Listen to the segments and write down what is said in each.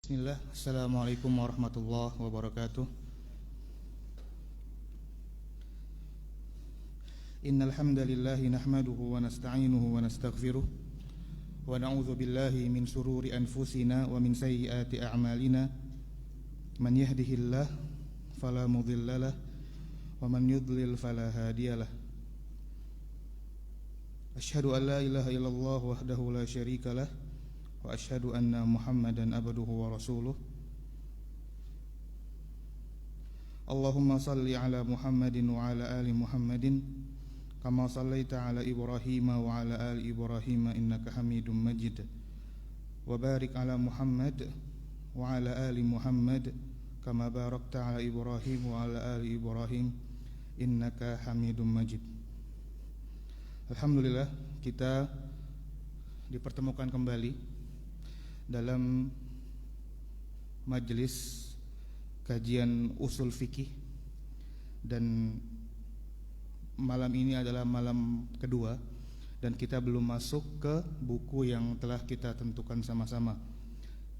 Bismillah, Assalamualaikum warahmatullahi wabarakatuh. Innal hamdalillahi nahmaduhu wa nasta'inuhu wa nastaghfiruh wa na'udzu billahi min shururi anfusina wa min sayyiati a'malina. Man yahdihillahu fala mudhillalah wa man yudlil fala hadiyalah. Asyhadu an la ilaha illallah wahdahu la syarikalah wa asyhadu anna Muhammadan abduhu wa rasuluh. Allahumma salli ala Muhammadin wa ala ali Muhammadin kama sallaita ala Ibrahim wa ala ali Ibrahim innaka Hamidum Majid. Wa barik ala Muhammad wa ala ali Muhammad kama barakta ala Ibrahim wa ala ali Ibrahim innaka Hamidum Majid. Alhamdulillah, kita dipertemukan kembali dalam majelis kajian usul fikih, dan malam ini adalah malam kedua dan kita belum masuk ke buku yang telah kita tentukan sama-sama.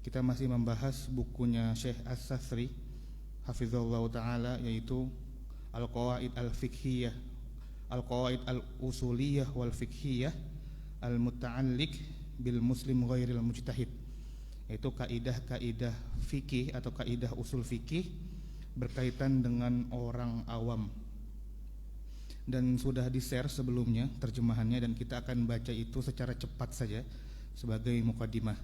Kita masih membahas bukunya Syekh As-Sathri hafizallahu ta'ala, yaitu Al-Qawaid Al-Fiqhiyah, Al-Qawaid Al-Usuliyah Wal-Fiqhiyah Al-Muta'alliq bil Muslim Ghairil Mujtahid, yaitu kaidah-kaidah fikih atau kaidah usul fikih berkaitan dengan orang awam. Dan sudah di-share sebelumnya terjemahannya, dan kita akan baca itu secara cepat saja sebagai mukadimah.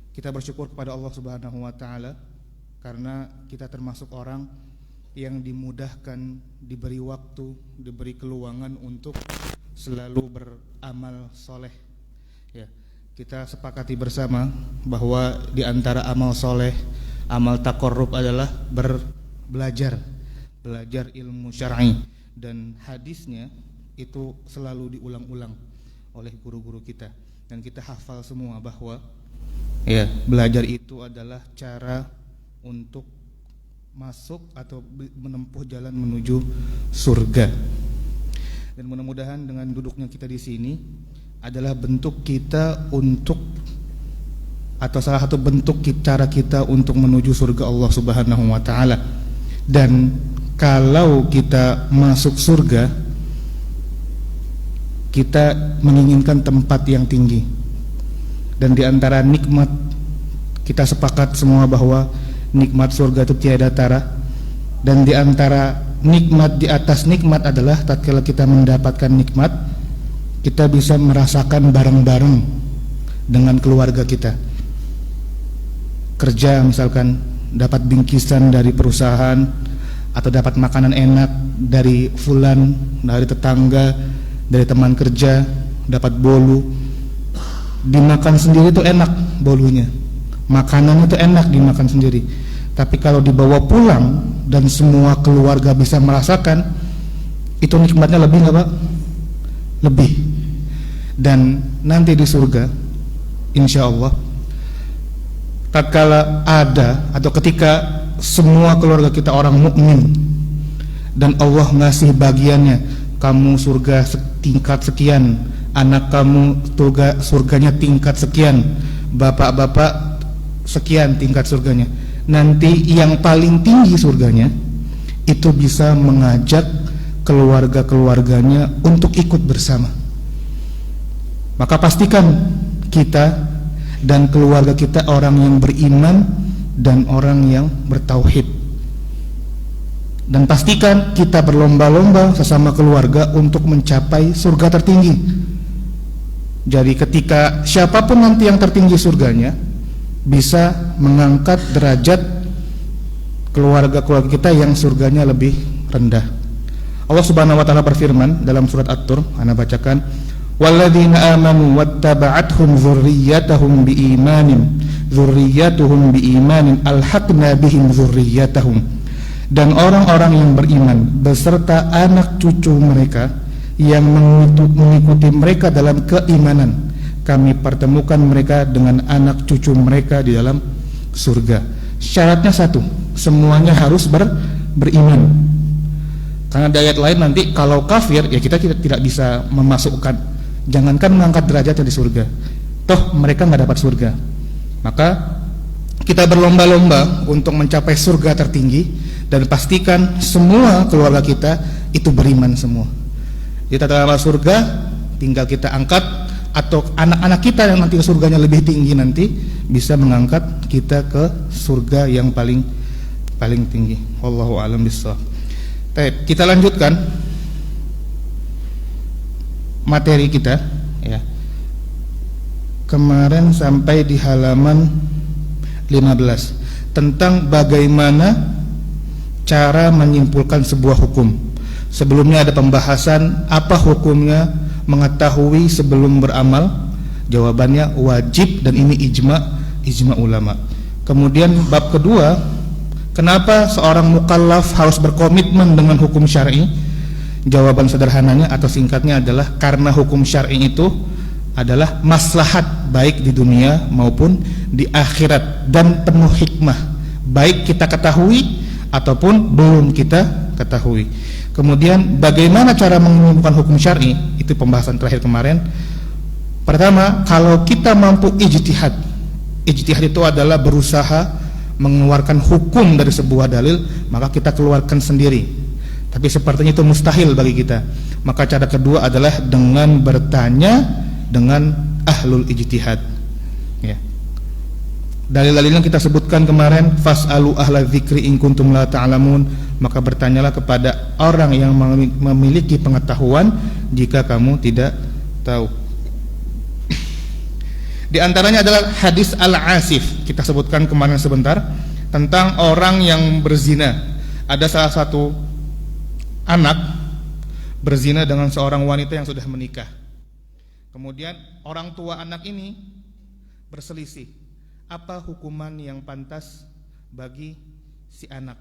Kita bersyukur kepada Allah Subhanahu wa taala karena kita termasuk orang yang dimudahkan, diberi waktu, diberi keluangan untuk selalu beramal soleh. Ya, kita sepakati bersama bahwa di antara amal soleh, amal taqarrub adalah belajar ilmu syar'i, dan hadisnya itu selalu diulang-ulang oleh guru-guru kita, dan kita hafal semua bahwa ya, belajar itu adalah cara untuk masuk atau menempuh jalan menuju surga. Dan mudah-mudahan dengan duduknya kita di sini adalah bentuk kita untuk, atau salah satu bentuk cara kita untuk menuju surga Allah Subhanahu wa taala. Dan kalau kita masuk surga, kita menginginkan tempat yang tinggi. Dan di antara nikmat, kita sepakat semua bahwa nikmat surga itu tiada tara. Dan di antara nikmat di atas nikmat adalah tatkala kita mendapatkan nikmat, kita bisa merasakan bareng-bareng dengan keluarga kita. Kerja misalkan, dapat bingkisan dari perusahaan, atau dapat makanan enak dari fulan, dari tetangga, dari teman kerja, dapat bolu. Dimakan sendiri itu enak bolunya, makanan itu enak dimakan sendiri. Tapi kalau dibawa pulang dan semua keluarga bisa merasakan, itu nikmatnya lebih nggak Pak? Lebih. Dan nanti di surga, insya Allah, tatkala ada atau ketika semua keluarga kita orang mukmin dan Allah ngasih bagiannya, kamu surga tingkat sekian, anak kamu surganya tingkat sekian, bapak-bapak sekian tingkat surganya. Nanti yang paling tinggi surganya itu bisa mengajak keluarga-keluarganya untuk ikut bersama. Maka pastikan kita dan keluarga kita orang yang beriman dan orang yang bertauhid. Dan pastikan kita berlomba-lomba sesama keluarga untuk mencapai surga tertinggi. Jadi ketika siapapun nanti yang tertinggi surganya bisa mengangkat derajat keluarga-keluarga kita yang surganya lebih rendah. Allah Subhanahu wa taala berfirman dalam surat At-Tur, ana bacakan, walladzina amanu wattaba'athum dzurriyyatuhum biimanin alhaqna bihim dzurriyyatahum. Dan orang-orang yang beriman beserta anak cucu mereka yang mengikuti mereka dalam keimanan, kami pertemukan mereka dengan anak cucu mereka di dalam surga. Syaratnya satu, semuanya harus beriman. Karena di ayat lain nanti kalau kafir ya kita tidak bisa memasukkan, jangankan mengangkat derajatnya di surga, toh mereka nggak dapat surga. Maka kita berlomba-lomba untuk mencapai surga tertinggi, dan pastikan semua keluarga kita itu beriman semua. Kita dalam surga, tinggal kita angkat, atau anak-anak kita yang nanti surganya lebih tinggi nanti bisa mengangkat kita ke surga yang paling tinggi. Wallahu a'lam bishawab. Kita lanjutkan materi kita ya. Kemarin sampai di halaman 15 tentang bagaimana cara menyimpulkan sebuah hukum. Sebelumnya ada pembahasan apa hukumnya mengetahui sebelum beramal. Jawabannya wajib, dan ini ijma ulama. Kemudian bab kedua, kenapa seorang mukallaf harus berkomitmen dengan hukum syar'i? Jawaban sederhananya atau singkatnya adalah karena hukum syar'i itu adalah maslahat baik di dunia maupun di akhirat, dan penuh hikmah, baik kita ketahui ataupun belum kita ketahui. Kemudian bagaimana cara menyimpulkan hukum syar'i? Itu pembahasan terakhir kemarin. Pertama, kalau kita mampu ijtihad. Ijtihad itu adalah berusaha mengeluarkan hukum dari sebuah dalil, maka kita keluarkan sendiri. Tapi sepertinya itu mustahil bagi kita. Maka cara kedua adalah dengan bertanya dengan ahlul ijtihad ya. Dalil-dalilnya kita sebutkan kemarin, fas'alu ahla dzikri in kuntum la ta'lamun, maka bertanyalah kepada orang yang memiliki pengetahuan jika kamu tidak tahu. Di antaranya adalah hadis Al-Asif, kita sebutkan kemarin sebentar, tentang orang yang berzina. Ada salah satu anak berzina dengan seorang wanita yang sudah menikah. Kemudian orang tua anak ini berselisih, apa hukuman yang pantas bagi si anak.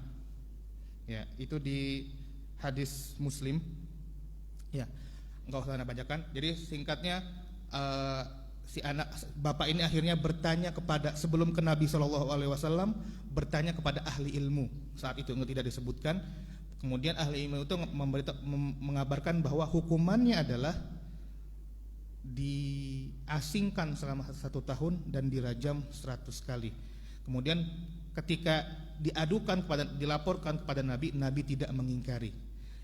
Ya, itu di hadis Muslim. Ya, enggak usah Anda bacakan. Jadi singkatnya si anak bapak ini akhirnya bertanya kepada, sebelum ke Nabi SAW, bertanya kepada ahli ilmu. Saat itu tidak disebutkan. Kemudian ahli ilmu itu mengabarkan bahwa hukumannya adalah diasingkan selama 1 tahun dan dirajam 100 kali. Kemudian ketika dilaporkan kepada Nabi, Nabi tidak mengingkari.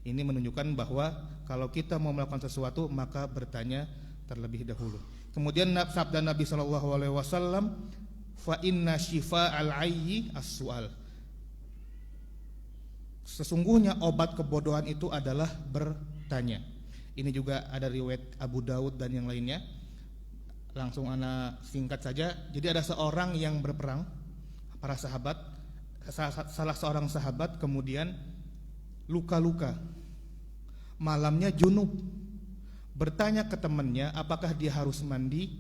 Ini menunjukkan bahwa kalau kita mau melakukan sesuatu maka bertanya terlebih dahulu. Kemudian sabda Nabi SAW, fa inna shifa'al ayyi as-su'al. Sesungguhnya obat kebodohan itu adalah bertanya. Ini juga ada riwayat Abu Daud dan yang lainnya. Langsung ana singkat saja. Jadi ada seorang yang berperang, para sahabat, salah seorang sahabat kemudian luka-luka, malamnya junub. Bertanya ke temannya apakah dia harus mandi.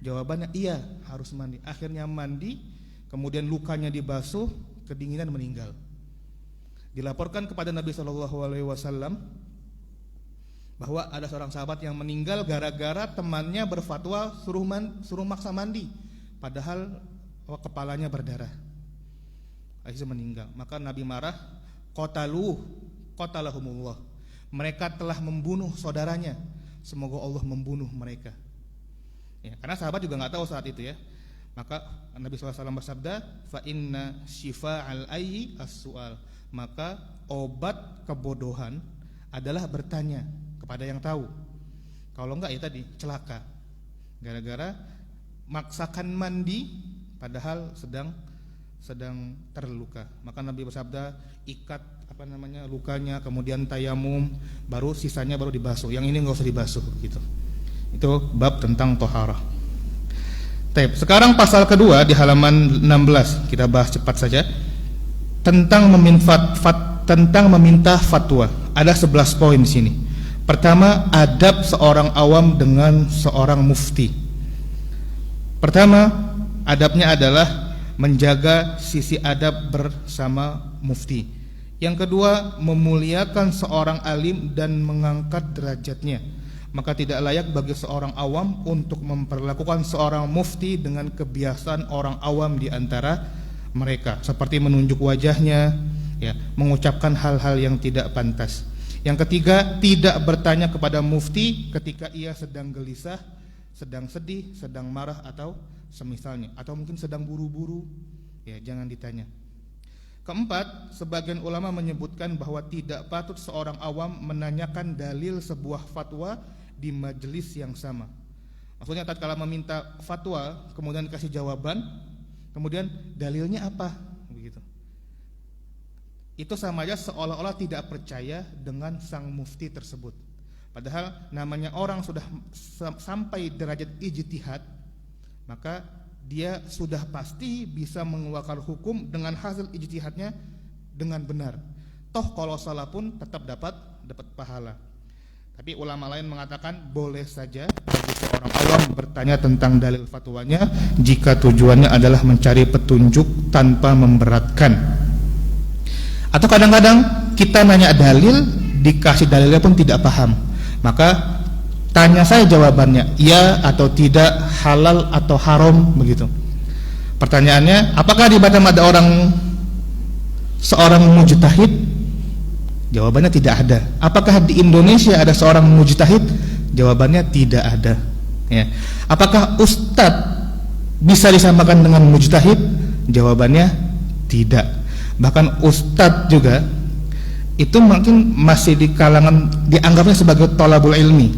Jawabannya iya, harus mandi. Akhirnya mandi, kemudian lukanya dibasuh, kedinginan, meninggal. Dilaporkan kepada Nabi SAW bahwa ada seorang sahabat yang meninggal gara-gara temannya berfatwa suruh maksa mandi, padahal kepalanya berdarah. Akhirnya meninggal. Maka Nabi marah, qatalahumullah. Mereka telah membunuh saudaranya. Semoga Allah membunuh mereka. Ya, karena sahabat juga nggak tahu saat itu ya. Maka Nabi SAW bersabda, fa inna shifa'al ayyi as-su'al. Maka obat kebodohan adalah bertanya kepada yang tahu. Kalau enggak ya tadi celaka, gara-gara maksakan mandi padahal sedang terluka. Maka Nabi bersabda, ikat lukanya, kemudian tayamum, baru sisanya baru dibasuh. Yang ini enggak usah dibasuh gitu. Itu bab tentang toharah. Sekarang pasal kedua di halaman 16, kita bahas cepat saja, tentang meminta fatwa. Ada 11 poin di sini. Pertama, adab seorang awam dengan seorang mufti. Pertama, adabnya adalah menjaga sisi adab bersama mufti. Yang kedua, memuliakan seorang alim dan mengangkat derajatnya. Maka tidak layak bagi seorang awam untuk memperlakukan seorang mufti dengan kebiasaan orang awam di antara mereka, seperti menunjuk wajahnya, ya, mengucapkan hal-hal yang tidak pantas. Yang ketiga, tidak bertanya kepada mufti ketika ia sedang gelisah, sedang sedih, sedang marah atau semisalnya, atau mungkin sedang buru-buru, Ya, jangan ditanya. Keempat, sebagian ulama menyebutkan bahwa tidak patut seorang awam menanyakan dalil sebuah fatwa di majelis yang sama. Maksudnya tatkala meminta fatwa, kemudian dikasih jawaban, kemudian dalilnya apa, begitu. Itu sama aja seolah-olah tidak percaya dengan sang mufti tersebut. Padahal namanya orang sudah sampai derajat ijtihad, maka dia sudah pasti bisa mengeluarkan hukum dengan hasil ijtihadnya dengan benar. Toh kalau salah pun tetap dapat pahala. Tapi ulama lain mengatakan boleh saja bagi seorang awam bertanya tentang dalil fatwanya jika tujuannya adalah mencari petunjuk tanpa memberatkan. Atau kadang-kadang kita nanya dalil, dikasih dalilnya pun tidak paham, maka tanya saya jawabannya, ya atau tidak, halal atau haram, begitu. Pertanyaannya, apakah di Batam ada seorang mujtahid? Jawabannya tidak ada. Apakah di Indonesia ada seorang mujtahid? Jawabannya tidak ada. Ya. Apakah ustadz bisa disamakan dengan mujtahid? Jawabannya tidak. Bahkan ustadz juga itu mungkin masih di kalangan, dianggapnya sebagai thalabul ilmi,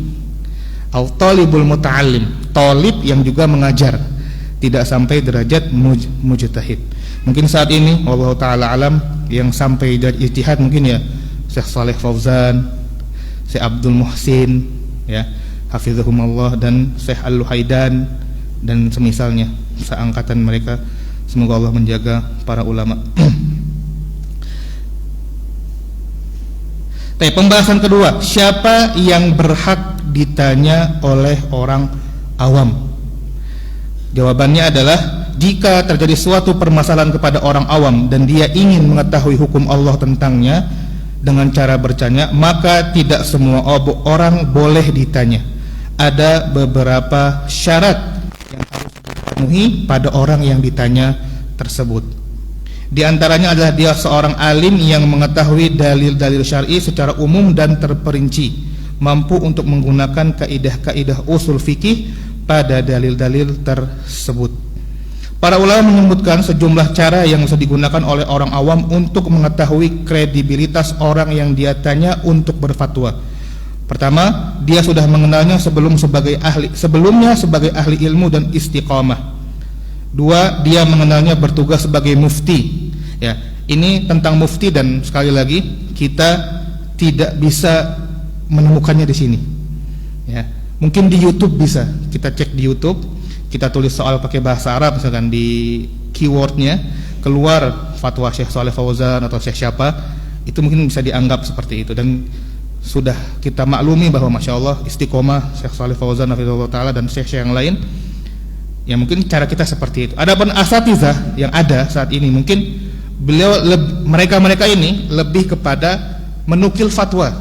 al-talibul muta'allim, talib yang juga mengajar, tidak sampai derajat mujtahid. Mungkin saat ini wallahu taala alam yang sampai derajat ijtihad mungkin ya Syekh Shalih Fauzan, Syekh Abdul Muhsin, ya, hafizahumullah, dan Syekh Al-Luhaidan dan semisalnya, seangkatan mereka. Semoga Allah menjaga para ulama. Pembahasan kedua, siapa yang berhak ditanya oleh orang awam? Jawabannya adalah, jika terjadi suatu permasalahan kepada orang awam dan dia ingin mengetahui hukum Allah tentangnya dengan cara bertanya, maka tidak semua orang boleh ditanya. Ada beberapa syarat yang harus dipenuhi pada orang yang ditanya tersebut. Di antaranya adalah dia seorang alim yang mengetahui dalil-dalil syar'i secara umum dan terperinci, mampu untuk menggunakan kaidah-kaidah usul fikih pada dalil-dalil tersebut. Para ulama menyebutkan sejumlah cara yang bisa digunakan oleh orang awam untuk mengetahui kredibilitas orang yang dia tanya untuk berfatwa. Pertama, dia sudah mengenalnya sebelumnya sebagai ahli ilmu dan istiqamah. Dua, dia mengenalnya bertugas sebagai mufti. Ya, ini tentang mufti, dan sekali lagi kita tidak bisa menemukannya di sini. Ya, mungkin di YouTube bisa. Kita cek di YouTube, kita tulis soal pakai bahasa Arab, misalkan di keywordnya keluar fatwa Syekh Shalih Fauzan atau Syekh siapa, itu mungkin bisa dianggap seperti itu. Dan sudah kita maklumi bahwa masya Allah istiqomah Syekh Shalih Fauzan hafizahullah taala dan Syekh yang lain, ya mungkin cara kita seperti itu. Adapun asatizah yang ada saat ini, mungkin mereka ini lebih kepada menukil fatwa.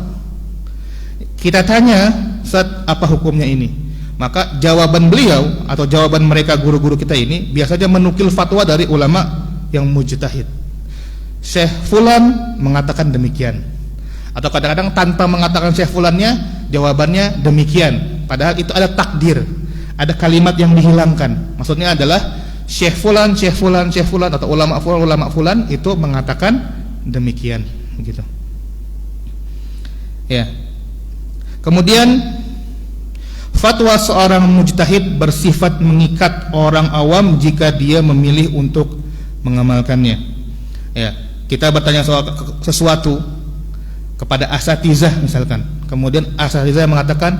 Kita tanya, Ustaz, apa hukumnya ini? Maka jawaban beliau atau jawaban mereka guru-guru kita ini biasanya menukil fatwa dari ulama yang mujtahid. Syekh Fulan mengatakan demikian, atau kadang-kadang tanpa mengatakan Syekh Fulannya, jawabannya demikian. Padahal itu ada takdir, ada kalimat yang dihilangkan. Maksudnya adalah Syekh Fulan atau ulama fulan itu mengatakan demikian, begitu. Ya. Kemudian fatwa seorang mujtahid bersifat mengikat orang awam jika dia memilih untuk mengamalkannya. Ya, kita bertanya soal sesuatu kepada asatizah misalkan, kemudian asatizah mengatakan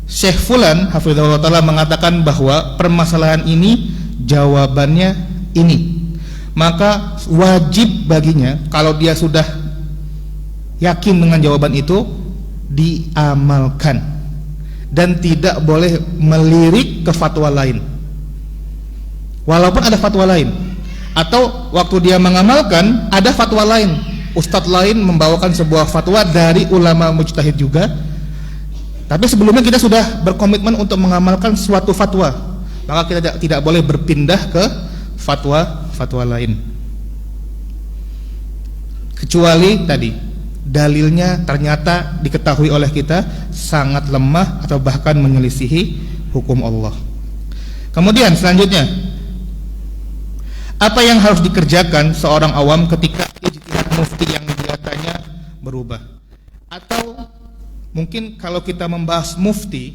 Syekh Fulan hafizahullah taala mengatakan bahwa permasalahan ini jawabannya ini, maka wajib baginya kalau dia sudah yakin dengan jawaban itu diamalkan dan tidak boleh melirik ke fatwa lain walaupun ada fatwa lain, atau waktu dia mengamalkan ada fatwa lain, ustadz lain membawakan sebuah fatwa dari ulama mujtahid juga, tapi sebelumnya kita sudah berkomitmen untuk mengamalkan suatu fatwa, maka kita tidak boleh berpindah ke fatwa lain, kecuali tadi dalilnya ternyata diketahui oleh kita sangat lemah atau bahkan menyelisihi hukum Allah. Kemudian selanjutnya, Apa yang harus dikerjakan seorang awam ketika ijtihad mufti yang dia tanya berubah? Atau mungkin kalau kita membahas mufti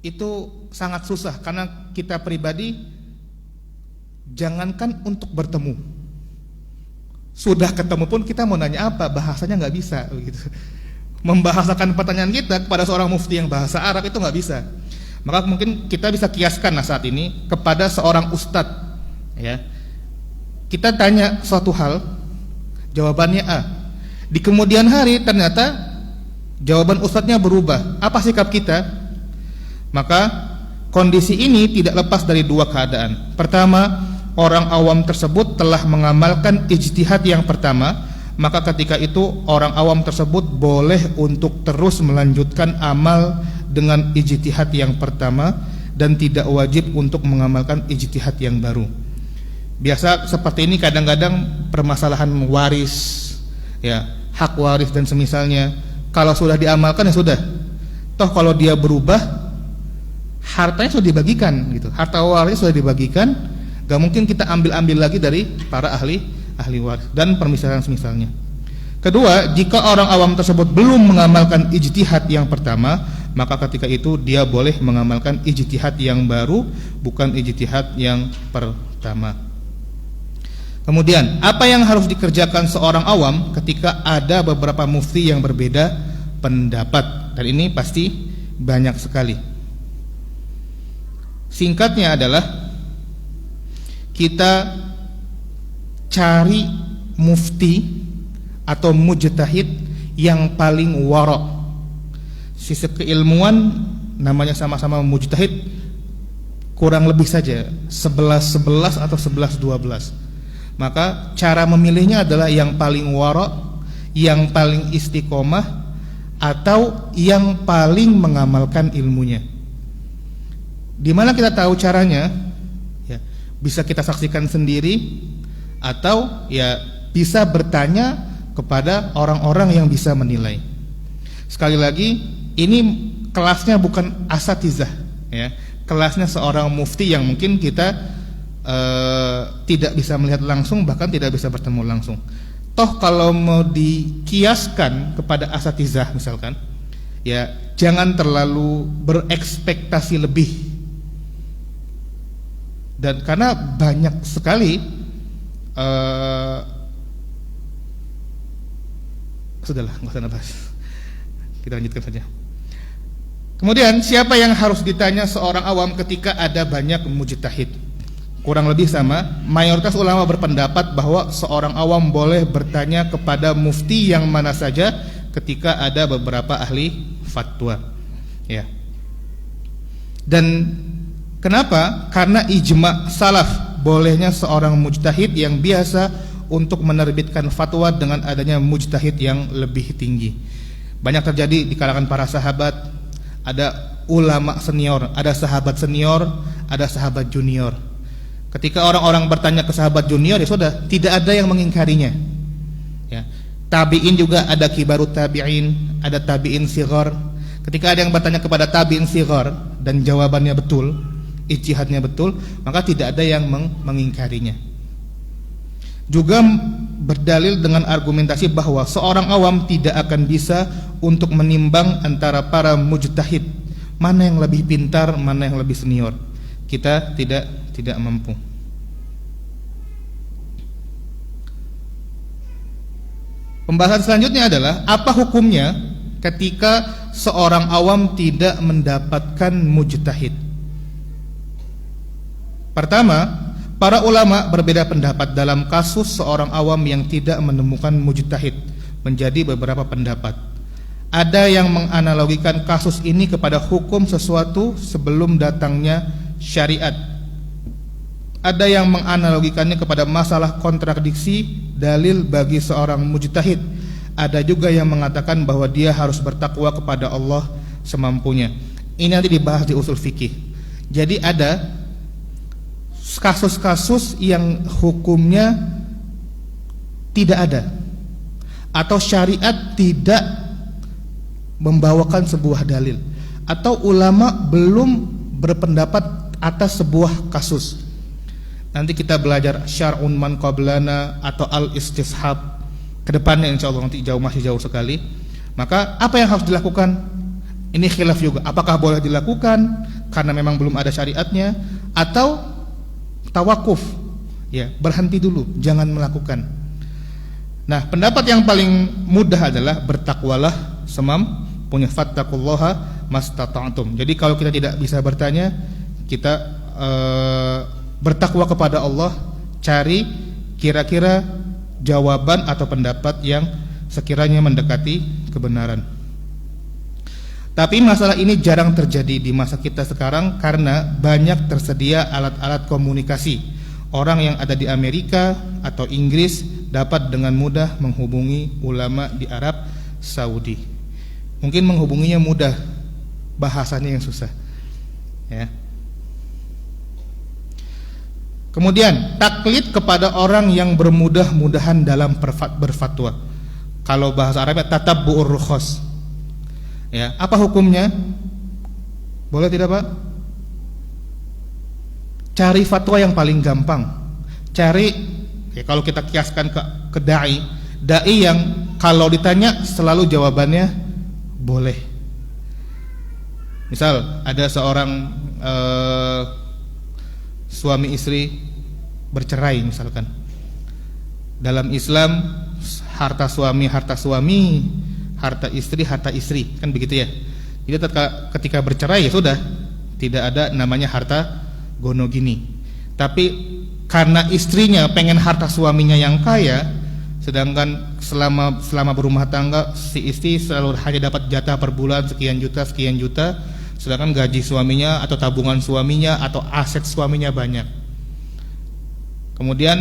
itu sangat susah karena kita pribadi jangankan untuk bertemu, sudah ketemu pun kita mau nanya apa, bahasanya nggak bisa begitu. Membahasakan pertanyaan kita kepada seorang mufti yang bahasa Arab itu nggak bisa. Maka mungkin kita bisa kiaskan saat ini kepada seorang ustadz, ya. Kita tanya suatu hal, jawabannya A. Di kemudian hari ternyata jawaban ustadznya berubah. Apa sikap kita? Maka kondisi ini tidak lepas dari dua keadaan. Pertama, orang awam tersebut telah mengamalkan ijtihad yang pertama, maka ketika itu orang awam tersebut boleh untuk terus melanjutkan amal dengan ijtihad yang pertama dan tidak wajib untuk mengamalkan ijtihad yang baru. Biasa seperti ini kadang-kadang permasalahan waris, ya, hak waris dan semisalnya. Kalau sudah diamalkan ya sudah. Toh kalau dia berubah, hartanya sudah dibagikan gitu. Harta waris sudah dibagikan, gak mungkin kita ambil lagi dari para ahli waris dan permisalan semisalnya. Kedua, jika orang awam tersebut belum mengamalkan ijtihad yang pertama, maka ketika itu dia boleh mengamalkan ijtihad yang baru, bukan ijtihad yang pertama. Kemudian, apa yang harus dikerjakan seorang awam ketika ada beberapa mufti yang berbeda pendapat? Dan ini pasti banyak sekali. Singkatnya adalah kita cari mufti atau mujtahid yang paling wara'. Sisi keilmuan namanya sama-sama mujtahid, kurang lebih saja 11-11 atau 11-12. Maka cara memilihnya adalah yang paling wara', yang paling istiqomah, atau yang paling mengamalkan ilmunya. Di mana kita tahu caranya? Ya, bisa kita saksikan sendiri, atau ya bisa bertanya kepada orang-orang yang bisa menilai. Sekali lagi, ini kelasnya bukan asatizah, ya. Kelasnya seorang mufti yang mungkin kita tidak bisa melihat langsung, bahkan tidak bisa bertemu langsung. Toh kalau mau dikiaskan kepada asatizah misalkan, ya jangan terlalu berekspektasi lebih. Dan karena banyak sekali sudahlah, nggak usah ngebahas. Kita lanjutkan saja. Kemudian siapa yang harus ditanya seorang awam ketika ada banyak mujtahid? Kurang lebih sama. Mayoritas ulama berpendapat bahwa seorang awam boleh bertanya kepada mufti yang mana saja ketika ada beberapa ahli fatwa. Ya. Dan kenapa? Karena ijma salaf bolehnya seorang mujtahid yang biasa untuk menerbitkan fatwa dengan adanya mujtahid yang lebih tinggi. Banyak terjadi di kalangan para sahabat. Ada ulama senior, ada sahabat senior, ada sahabat junior. Ketika orang-orang bertanya ke sahabat junior, ya sudah, tidak ada yang mengingkarinya. Ya. Tabi'in juga ada kibarut tabi'in, ada tabi'in sighar. Ketika ada yang bertanya kepada tabi'in sighar dan jawabannya betul, ijtihadnya betul, maka tidak ada yang mengingkarinya. Juga berdalil dengan argumentasi bahwa seorang awam tidak akan bisa untuk menimbang antara para mujtahid, mana yang lebih pintar, mana yang lebih senior. Kita tidak mampu. Pembahasan selanjutnya adalah apa hukumnya ketika seorang awam tidak mendapatkan mujtahid. Pertama, para ulama berbeda pendapat dalam kasus seorang awam yang tidak menemukan mujtahid, menjadi beberapa pendapat. Ada yang menganalogikan kasus ini kepada hukum sesuatu sebelum datangnya syariat. Ada yang menganalogikannya kepada masalah kontradiksi dalil bagi seorang mujtahid. Ada juga yang mengatakan bahwa dia harus bertakwa kepada Allah semampunya. Ini nanti dibahas di usul fikih. Jadi ada kasus-kasus yang hukumnya tidak ada, atau syariat tidak membawakan sebuah dalil, atau ulama belum berpendapat atas sebuah kasus. Nanti kita belajar syar'un man qablana atau al-istishab kedepannya, insyaallah nanti masih jauh sekali. Maka apa yang harus dilakukan? Ini khilaf juga. Apakah boleh dilakukan karena memang belum ada syariatnya, atau tawakuf, ya, berhenti dulu, jangan melakukan. Nah, pendapat yang paling mudah adalah bertakwalah semampunya, fattaqullaha mastata'tum. Jadi kalau kita tidak bisa bertanya, kita bertakwa kepada Allah, cari kira-kira jawaban atau pendapat yang sekiranya mendekati kebenaran. Tapi masalah ini jarang terjadi di masa kita sekarang karena banyak tersedia alat-alat komunikasi. Orang yang ada di Amerika atau Inggris dapat dengan mudah menghubungi ulama di Arab Saudi. Mungkin menghubunginya mudah, bahasanya yang susah, ya. Kemudian taklid kepada orang yang bermudah-mudahan dalam berfatwa. Kalau bahasa Arabnya tatabbu'ur rukhas. Ya, apa hukumnya? Boleh tidak, Pak? Cari fatwa yang paling gampang. Cari, ya, kalau kita kiaskan ke dai yang kalau ditanya selalu jawabannya boleh. Misal ada seorang suami istri bercerai misalkan. Dalam Islam harta suami, harta istri, kan begitu ya. Jadi ketika bercerai ya sudah, tidak ada namanya harta gonogini. Tapi karena istrinya pengen harta suaminya yang kaya, sedangkan selama berumah tangga si istri selalu hanya dapat jatah per bulan sekian juta, sedangkan gaji suaminya atau tabungan suaminya atau aset suaminya banyak. Kemudian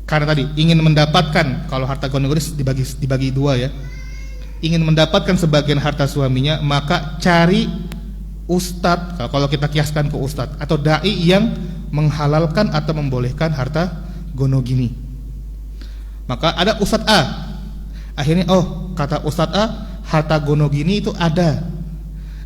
karena tadi ingin mendapatkan, kalau harta gonogini dibagi dua ya, ingin mendapatkan sebagian harta suaminya, maka cari ustadz, kalau kita kiaskan ke ustadz atau dai yang menghalalkan atau membolehkan harta gonogini. Maka ada ustadz A, akhirnya kata ustadz A, harta gonogini itu ada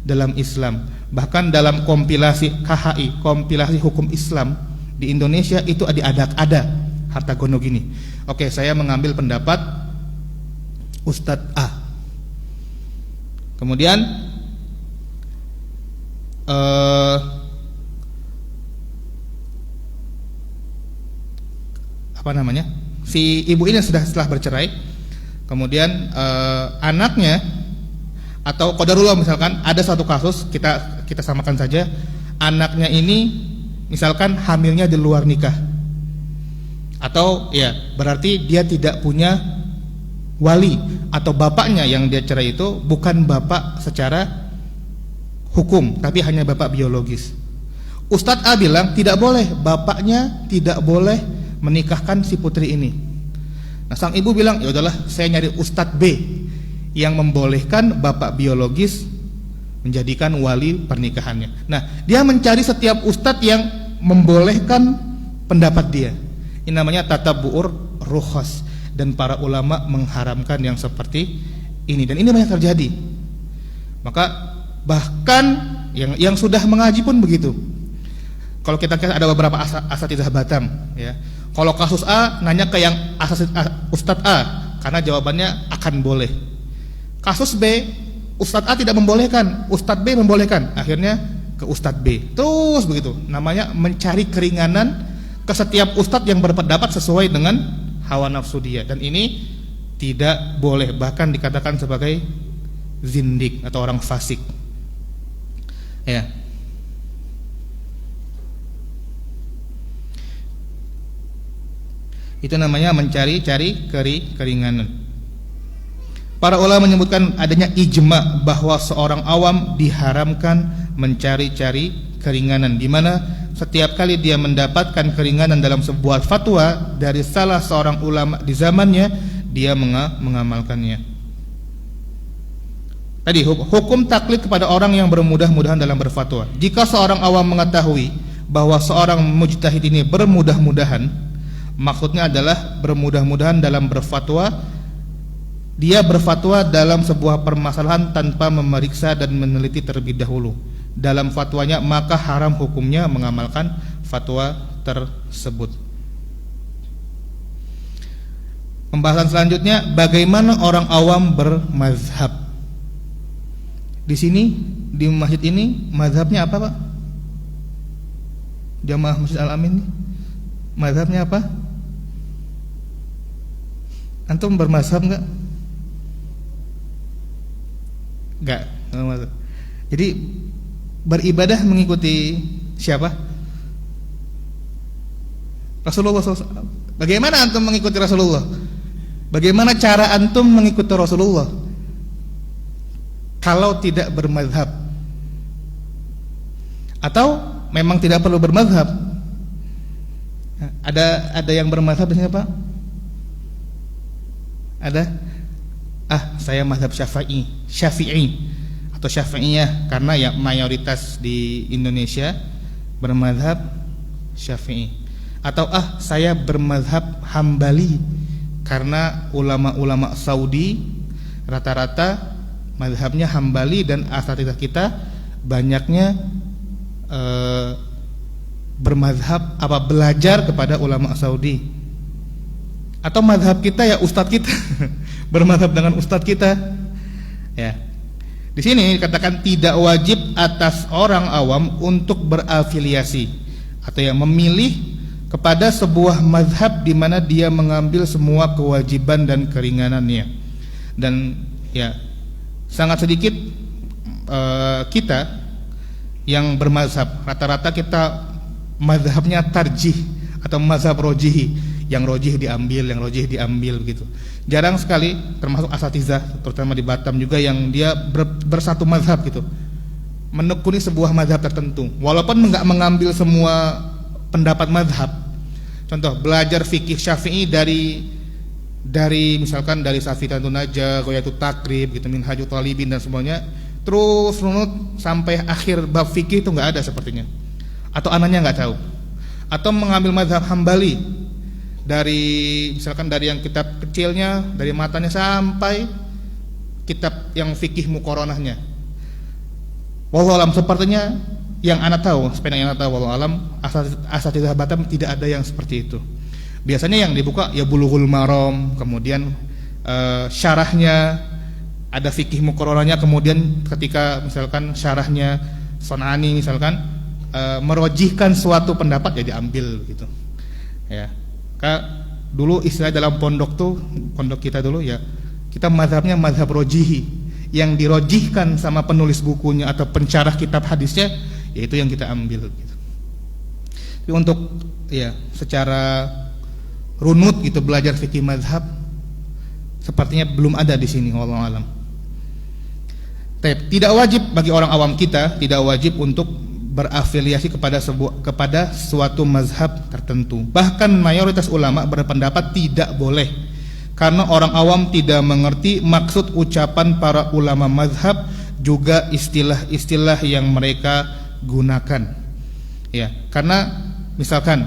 dalam Islam. Bahkan dalam kompilasi KHI, kompilasi hukum Islam di Indonesia itu ada harta gonogini. Oke, saya mengambil pendapat Ustadz A. Kemudian si ibu ini setelah bercerai, kemudian anaknya, atau qadarullah misalkan ada satu kasus, kita samakan saja, anaknya ini misalkan hamilnya di luar nikah, atau ya berarti dia tidak punya wali, atau bapaknya yang dia cerai itu bukan bapak secara hukum tapi hanya bapak biologis. Ustadz A bilang tidak boleh, bapaknya tidak boleh menikahkan si putri ini. Nah, sang ibu bilang ya udahlah, saya nyari Ustadz B yang membolehkan bapak biologis menjadikan wali pernikahannya. Nah, dia mencari setiap ustadz yang membolehkan pendapat dia. Ini namanya tatabbu'ur rukhas, dan para ulama mengharamkan yang seperti ini, dan ini banyak terjadi. Maka bahkan yang sudah mengaji pun begitu. Kalau kita ada beberapa asatidzah Batam, ya. Kalau kasus A nanya ke yang Ustadz A karena jawabannya akan boleh. Kasus B, Ustadz A tidak membolehkan, Ustadz B membolehkan, akhirnya ke Ustadz B. Terus begitu, namanya mencari keringanan ke setiap ustadz yang berpendapat sesuai dengan hawa nafsu dia. Dan ini tidak boleh, bahkan dikatakan sebagai zindik atau orang fasik, ya. Itu namanya mencari-cari keringanan. Para ulama menyebutkan adanya ijma bahwa seorang awam diharamkan mencari-cari keringanan, di mana setiap kali dia mendapatkan keringanan dalam sebuah fatwa dari salah seorang ulama di zamannya, dia mengamalkannya. Tadi hukum taklid kepada orang yang bermudah-mudahan dalam berfatwa. Jika seorang awam mengetahui bahwa seorang mujtahid ini bermudah-mudahan, maksudnya adalah bermudah-mudahan dalam berfatwa, dia berfatwa dalam sebuah permasalahan tanpa memeriksa dan meneliti terlebih dahulu dalam fatwanya, maka haram hukumnya mengamalkan fatwa tersebut. Pembahasan selanjutnya, bagaimana orang awam bermazhab. Di sini, di masjid ini, mazhabnya apa, Pak? Jamaah Masjid Al-Amin, mazhabnya apa? Antum bermazhab enggak? Enggak. Jadi beribadah mengikuti siapa? Rasulullah SAW. Bagaimana antum mengikuti Rasulullah? Bagaimana cara antum mengikuti Rasulullah kalau tidak bermazhab? Atau memang tidak perlu bermazhab? Ada yang bermazhab di sini, Pak? Ada? Saya mazhab Syafi'i atau Syafi'iyah, karena ya mayoritas di Indonesia bermazhab Syafi'i. Atau saya bermazhab Hambali, karena ulama-ulama Saudi rata-rata mazhabnya Hambali dan asatidzah kita banyaknya bermazhab belajar kepada ulama Saudi. Atau mazhab kita ya ustadz kita bermazhab dengan ustadz kita. Ya. Di sini dikatakan tidak wajib atas orang awam untuk berafiliasi atau yang memilih kepada sebuah mazhab di mana dia mengambil semua kewajiban dan keringanannya. Dan ya sangat sedikit kita yang bermazhab. Rata-rata kita mazhabnya tarjih atau mazhab rojihi, yang rojih diambil begitu. Jarang sekali, termasuk asatizah terutama di Batam juga, yang dia bersatu mazhab gitu, menekuni sebuah mazhab tertentu walaupun enggak mengambil semua pendapat mazhab. Contoh, belajar fikih Syafi'i dari misalkan dari Safiatun Najah, Ghayatul Takrib gitu, Minhajul Talibin dan semuanya, terus runut sampai akhir bab fikih itu enggak ada sepertinya. Atau anaknya enggak tahu. Atau mengambil mazhab Hambali dari misalkan dari yang kitab kecilnya, dari matanya sampai kitab yang fikih muqaranahnya. Wallahu alam, sepertinya yang anak tahu, sependek yang anak tahu, wallahu alam, asatidzah Batam tidak ada yang seperti itu. Biasanya yang dibuka ya Bulughul Maram, kemudian syarahnya ada fikih muqaranahnya, kemudian ketika misalkan syarahnya Son'ani misalkan merojihkan suatu pendapat ya diambil gitu. Ya. Dulu istilah dalam pondok kita dulu ya, kita mazhabnya mazhab rojihi, yang dirojihkan sama penulis bukunya atau pencarah kitab hadisnya, yaitu yang kita ambil gitu. Tapi untuk ya secara runut gitu belajar fikih mazhab sepertinya belum ada di sini, wallahu alam. Tidak wajib bagi orang awam kita, tidak wajib untuk berafiliasi kepada suatu mazhab tertentu. Bahkan mayoritas ulama berpendapat tidak boleh, karena orang awam tidak mengerti maksud ucapan para ulama mazhab, juga istilah-istilah yang mereka gunakan. Ya, karena misalkan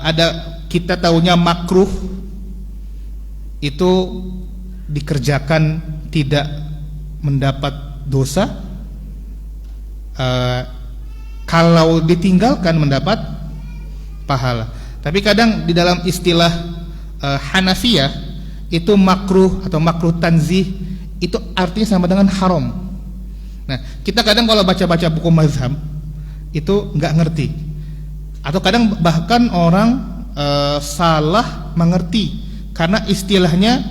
ada, kita tahunya makruh itu dikerjakan tidak mendapat dosa, kalau ditinggalkan mendapat pahala. Tapi kadang di dalam istilah Hanafiyah itu makruh atau makruh tanzih itu artinya sama dengan haram. Nah, kita kadang kalau baca-baca buku mazhab itu nggak ngerti, atau kadang bahkan orang salah mengerti karena istilahnya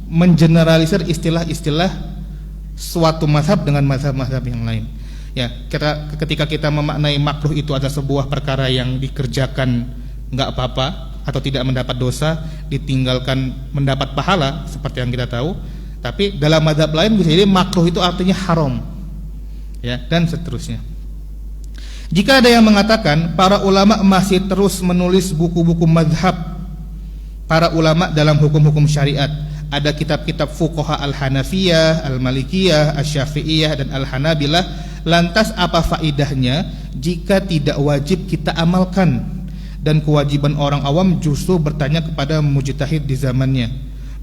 mengeneralisir istilah-istilah suatu mazhab dengan mazhab-mazhab yang lain. Ya, ketika kita memaknai makruh itu adalah sebuah perkara yang dikerjakan nggak apa-apa atau tidak mendapat dosa, ditinggalkan mendapat pahala seperti yang kita tahu. Tapi dalam mazhab lain bisa jadi makruh itu artinya haram, ya, dan seterusnya. Jika ada yang mengatakan para ulama masih terus menulis buku-buku mazhab para ulama dalam hukum-hukum syariat, ada kitab-kitab fuqaha al-Hanafiyah, al-Malikiyah, asy-Syafi'iyah dan al-Hanabilah, lantas apa faidahnya jika tidak wajib kita amalkan dan kewajiban orang awam justru bertanya kepada mujtahid di zamannya?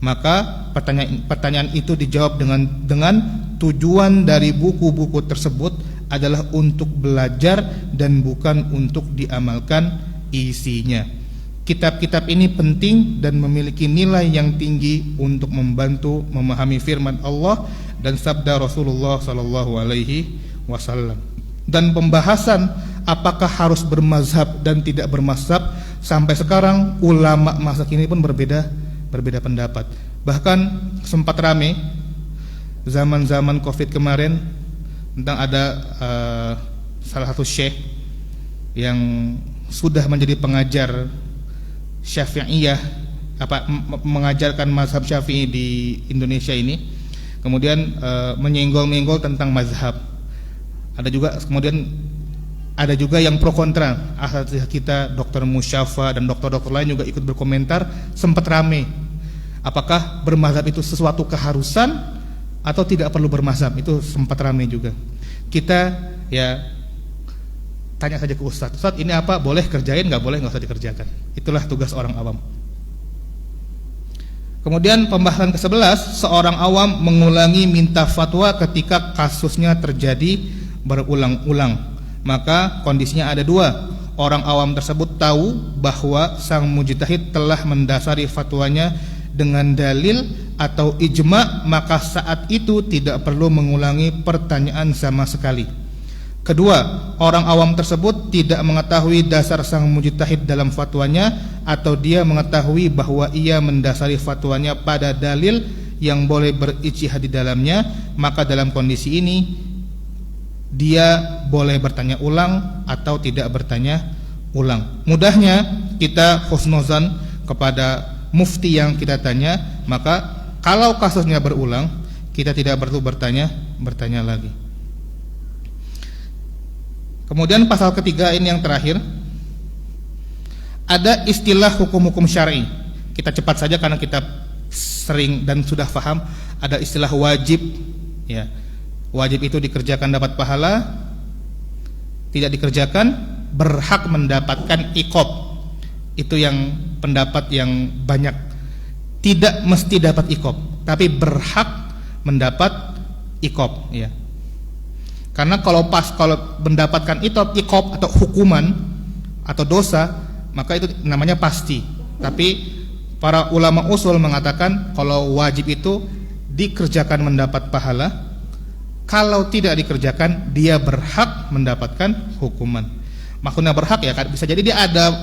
Maka pertanyaan itu dijawab dengan tujuan dari buku-buku tersebut adalah untuk belajar dan bukan untuk diamalkan isinya. Kitab-kitab ini penting dan memiliki nilai yang tinggi untuk membantu memahami firman Allah dan sabda Rasulullah sallallahu alaihi wasallam. Dan pembahasan apakah harus bermazhab dan tidak bermazhab, sampai sekarang ulama masa kini pun berbeda pendapat. Bahkan sempat rame zaman-zaman Covid kemarin tentang ada salah satu syekh yang sudah menjadi pengajar Syafi'iyah, mengajarkan mazhab Syafi'i di Indonesia ini, kemudian menyenggol-menyenggol tentang mazhab. Ada juga yang pro kontra. Asatidz kita Dr. Musyafa dan dokter-dokter lain juga ikut berkomentar, sempat rame. Apakah bermazhab itu sesuatu keharusan atau tidak perlu bermazhab? Itu sempat rame juga. Kita ya tanya saja ke Ustadz, Ustadz ini apa, boleh kerjain, nggak boleh, nggak usah dikerjakan. Itulah tugas orang awam. Kemudian pembahasan ke-11, seorang awam mengulangi minta fatwa ketika kasusnya terjadi berulang-ulang. Maka kondisinya ada dua. Orang awam tersebut tahu bahwa sang mujtahid telah mendasari fatwanya dengan dalil atau ijma, maka saat itu tidak perlu mengulangi pertanyaan sama sekali. Kedua, orang awam tersebut tidak mengetahui dasar sang mujtahid dalam fatwanya, atau dia mengetahui bahwa ia mendasari fatwanya pada dalil yang boleh berijtihad di dalamnya, maka dalam kondisi ini dia boleh bertanya ulang atau tidak bertanya ulang. Mudahnya kita husnuzan kepada mufti yang kita tanya, maka kalau kasusnya berulang, kita tidak perlu bertanya lagi. Kemudian pasal ketiga ini yang terakhir, ada istilah hukum-hukum syar'i. Kita cepat saja karena kita sering dan sudah paham. Ada istilah wajib, ya. Wajib itu dikerjakan dapat pahala, tidak dikerjakan berhak mendapatkan iqab. Itu yang pendapat yang banyak. Tidak mesti dapat iqab, tapi berhak mendapat iqab, ya. Karena kalau mendapatkan iqab atau hukuman atau dosa, maka itu namanya pasti. Tapi para ulama usul mengatakan kalau wajib itu dikerjakan mendapat pahala, kalau tidak dikerjakan dia berhak mendapatkan hukuman. Maksudnya berhak ya, bisa jadi dia ada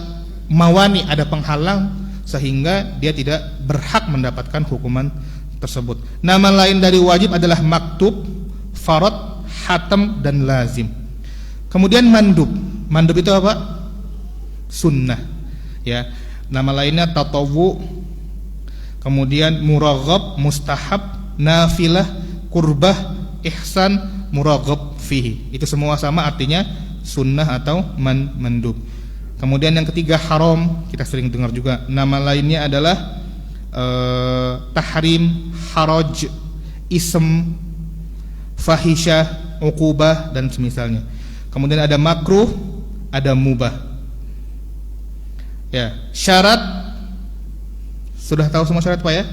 mawani, ada penghalang sehingga dia tidak berhak mendapatkan hukuman tersebut. Nama lain dari wajib adalah maktub, farad, hatam, dan lazim. Kemudian mandub. Mandub itu apa? Sunnah, ya. Nama lainnya tatawwu. Kemudian muraghab, mustahab, nafilah, kurbah, ihsan, muraghab fihi. Itu semua sama artinya sunnah atau mandub. Kemudian yang ketiga haram, kita sering dengar juga. Nama lainnya adalah tahrim, haraj, ism, fahisyah, uqubah, dan semisalnya. Kemudian ada makruh, ada mubah. Ya, syarat sudah tahu semua syarat Pak ya?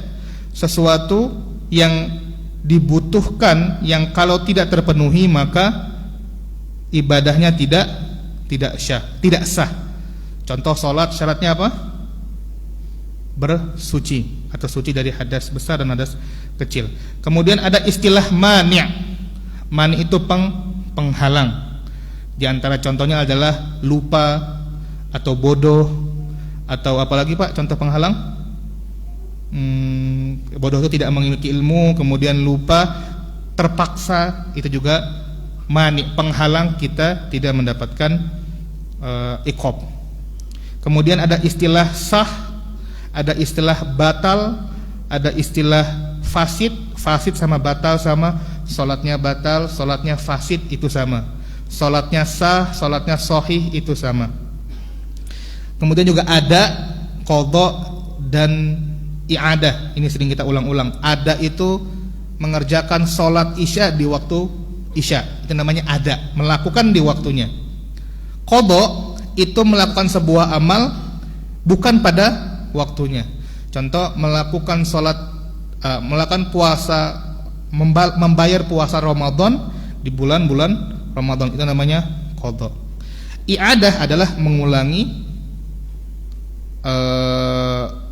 Sesuatu yang dibutuhkan yang kalau tidak terpenuhi maka ibadahnya tidak sah. Contoh salat syaratnya apa? Bersuci atau suci dari hadas besar dan hadas kecil. Kemudian ada istilah mani'. Mani itu penghalang. Di antara contohnya adalah lupa atau bodoh, atau apalagi Pak contoh penghalang? Bodoh itu tidak memiliki ilmu, kemudian lupa, terpaksa, itu juga mani, penghalang kita tidak mendapatkan iqab. Kemudian ada istilah sah, ada istilah batal, ada istilah fasid. Fasid sama batal sama, salatnya batal, salatnya fasid itu sama. Salatnya sah, salatnya sahih itu sama. Kemudian juga ada qadha dan i'adah. Ini sering kita ulang-ulang. Ada itu mengerjakan salat isya di waktu isya. Itu namanya ada, melakukan di waktunya. Qadha itu melakukan sebuah amal bukan pada waktunya. Contoh melakukan melakukan puasa, membayar puasa Ramadan di bulan-bulan Ramadan, itu namanya qadha. I'adah adalah mengulangi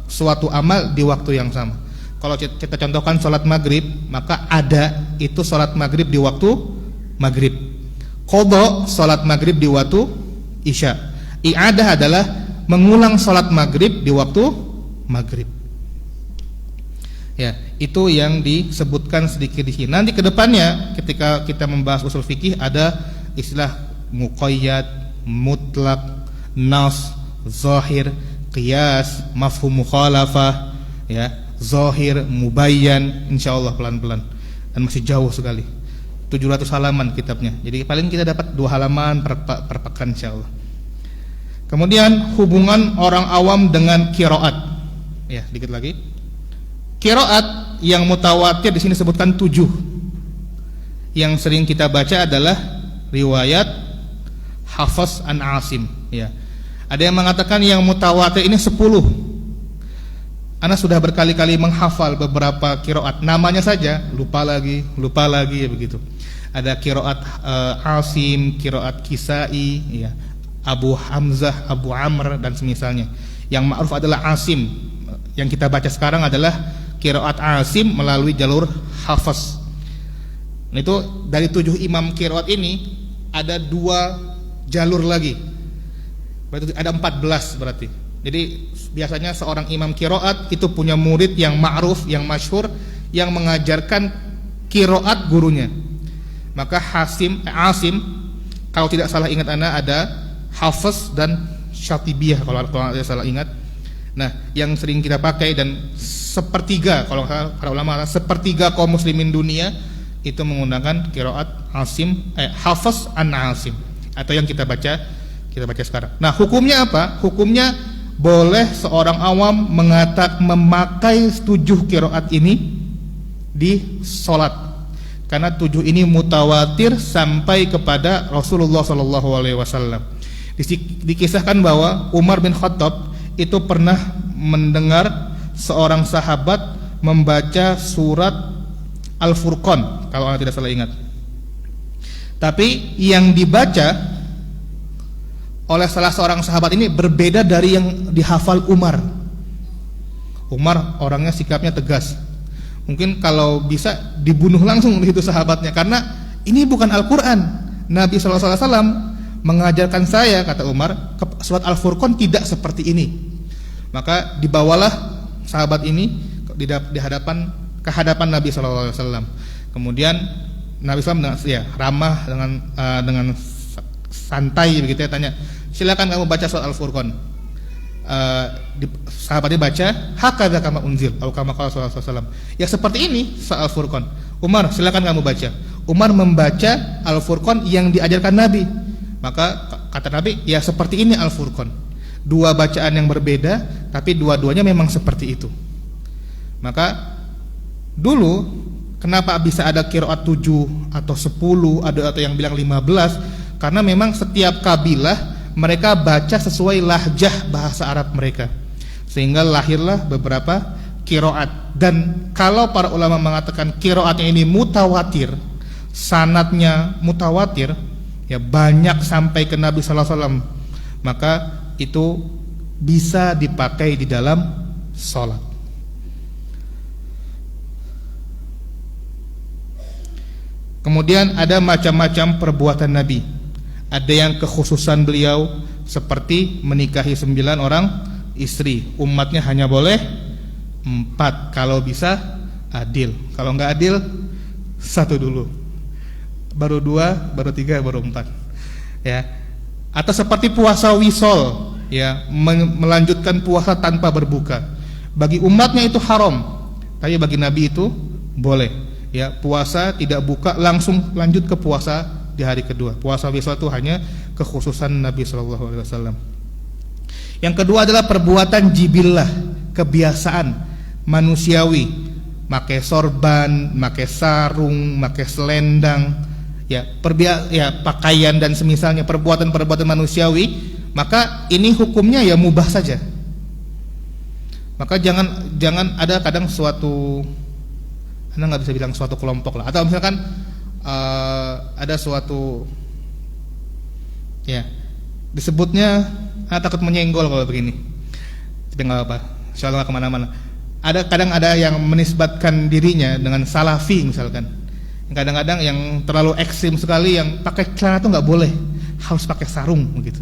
suatu amal di waktu yang sama. Kalau kita contohkan sholat maghrib, maka ada itu sholat maghrib di waktu maghrib. Qadha sholat maghrib di waktu isya. I'adah adalah mengulang sholat maghrib di waktu maghrib. Ya, itu yang disebutkan sedikit di sini. Nanti kedepannya ketika kita membahas usul fikih ada istilah muqayyad, mutlak, nas, zahir, qiyas, mafhum mukhalafah, ya, zahir, mubayyan, insyaallah pelan-pelan. Dan masih jauh sekali. 700 halaman kitabnya. Jadi paling kita dapat 2 halaman per pekan insyaallah. Kemudian hubungan orang awam dengan qiraat. Ya, dikit lagi. Qiraat yang mutawatir di sini disebutkan 7. Yang sering kita baca adalah riwayat Hafs an Asim, ya. Ada yang mengatakan yang mutawatir ini 10. Ana sudah berkali-kali menghafal beberapa qiraat, namanya saja lupa lagi ya begitu. Ada qiraat Asim, qiraat Kisai, ya, Abu Hamzah, Abu Amr dan semisalnya. Yang ma'ruf adalah Asim. Yang kita baca sekarang adalah qiraat Asim melalui jalur Hafs. Nah, itu dari 7 imam qiraat ini ada 2 jalur lagi. Berarti ada 14 berarti. Jadi biasanya seorang imam qiraat itu punya murid yang ma'ruf, yang masyhur, yang mengajarkan qiraat gurunya. Maka Asim kalau tidak salah ingat ana ada Hafs dan Syatibiyah kalau tidak salah ingat. Nah, yang sering kita pakai dan sepertiga kalau para ulama sepertiga kaum muslimin dunia itu menggunakan qiraat Hafs an Asim atau yang kita baca sekarang. Nah, hukumnya apa? Hukumnya boleh seorang awam memakai 7 qiraat ini di sholat, karena 7 ini mutawatir sampai kepada Rasulullah SAW. Dikisahkan bahwa Umar bin Khattab itu pernah mendengar seorang sahabat membaca surat Al-Furqan kalau anda tidak salah ingat. Tapi yang dibaca oleh salah seorang sahabat ini berbeda dari yang dihafal Umar. Umar orangnya sikapnya tegas. Mungkin kalau bisa dibunuh langsung itu sahabatnya, karena ini bukan Al-Quran. Nabi SAW mengajarkan saya, kata Umar, surat Al-Furqan tidak seperti ini. Maka dibawalah sahabat ini ke hadapan Nabi SAW. Kemudian Nabi SAW ramah dengan santai begitu ya, tanya, silakan kamu baca surat Al-Furqan. Sahabatnya baca, hakadza kama unzil atau kama qala sallallahu alaihi wasallam. Ya seperti ini surat Al-Furqan. Umar, silakan kamu baca. Umar membaca Al-Furqan yang diajarkan Nabi. Maka kata Nabi, ya seperti ini Al-Furqan. 2 bacaan yang berbeda, tapi dua-duanya memang seperti itu. Maka dulu kenapa bisa ada qiraat 7 atau 10, ada atau yang bilang 15? Karena memang setiap kabilah mereka baca sesuai lahjah bahasa Arab mereka, sehingga lahirlah beberapa qiraat. Dan kalau para ulama mengatakan qiraatnya ini mutawatir, sanadnya mutawatir, ya banyak sampai ke Nabi sallallahu alaihi wasallam, maka itu bisa dipakai di dalam sholat. Kemudian ada macam-macam perbuatan Nabi. Ada yang kekhususan beliau seperti menikahi 9 orang istri. Umatnya hanya boleh 4, kalau bisa adil. Kalau enggak adil 1 dulu, baru 2, baru 3, baru 4. Ya. Atau seperti puasa wisol, ya, melanjutkan puasa tanpa berbuka. Bagi umatnya itu haram, tapi bagi Nabi itu boleh. Ya, puasa tidak buka langsung lanjut ke puasa di hari kedua. Puasa wisol itu hanya kekhususan Nabi SAW. Yang kedua adalah perbuatan jibillah, kebiasaan manusiawi, pakai sorban, pakai sarung, pakai selendang, ya, pakaian dan semisalnya, perbuatan-perbuatan manusiawi, maka ini hukumnya ya mubah saja. Maka jangan ada kadang suatu, Anda nggak bisa bilang suatu kelompok lah, atau misalkan ada suatu Ya, disebutnya takut menyenggol kalau begini. Tapi nggak apa, insyaallah nggak kemana-mana. Kadang ada yang menisbatkan dirinya dengan salafi misalkan. Kadang-kadang yang terlalu ekstrim sekali, yang pakai celana itu nggak boleh, harus pakai sarung begitu.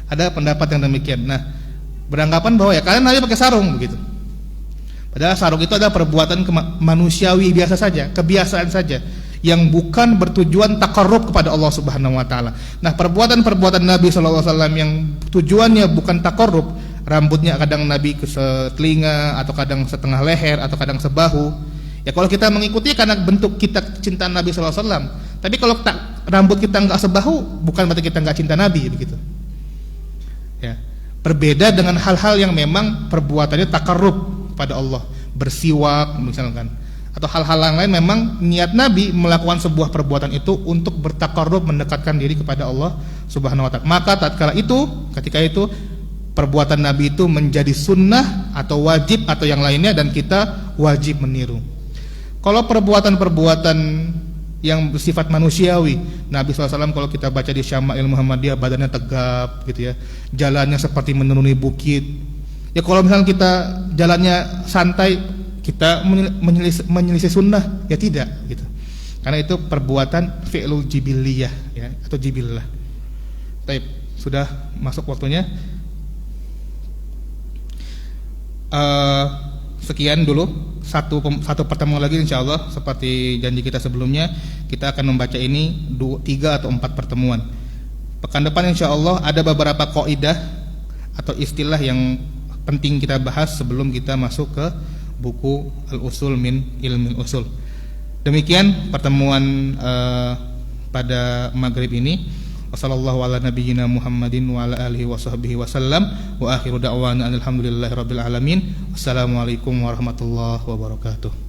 Ada pendapat yang demikian. Nah, beranggapan bahwa ya kalian Nabi pakai sarung begitu. Padahal sarung itu adalah perbuatan manusiawi biasa saja, kebiasaan saja, yang bukan bertujuan taqarrub kepada Allah Subhanahu wa taala. Nah, perbuatan-perbuatan Nabi sallallahu alaihi wasallam yang tujuannya bukan taqarrub, rambutnya kadang Nabi ke telinga, atau kadang setengah leher, atau kadang sebahu. Ya kalau kita mengikuti karena bentuk kita cinta Nabi sallallahu alaihi wasallam. Tapi kalau rambut kita enggak sebahu, bukan berarti kita enggak cinta Nabi begitu. Ya. Berbeda dengan hal-hal yang memang perbuatannya taqarrub pada Allah, bersiwak misalkan, atau hal-hal yang lain memang niat Nabi melakukan sebuah perbuatan itu untuk bertaqarrub, mendekatkan diri kepada Allah Subhanahu wa taala. Maka ketika itu perbuatan Nabi itu menjadi sunnah atau wajib atau yang lainnya, dan kita wajib meniru. Kalau perbuatan-perbuatan yang bersifat manusiawi, Nabi SAW kalau kita baca di Syama'il Muhammadiyah, badannya tegap gitu ya, jalannya seperti menuruni bukit. Ya kalau misalnya kita jalannya santai, kita menyelisih sunnah, ya tidak gitu. Karena itu perbuatan fi'lul jibiliyah ya, atau jibillah. Baik, sudah masuk waktunya. Sekian dulu, satu pertemuan lagi insyaallah seperti janji kita sebelumnya, kita akan membaca ini 3 atau 4 pertemuan. Pekan depan insyaallah ada beberapa kaidah atau istilah yang penting kita bahas sebelum kita masuk ke buku Al-Usul min Ilmil Usul. Demikian pertemuan pada maghrib ini. Wassallallahu ala nabiyyina Muhammadin wa ala alihi washabbihi wasallam, wa akhiru da'wana alhamdulillahi rabbil alamin. Wassalamualaikum warahmatullahi wabarakatuh.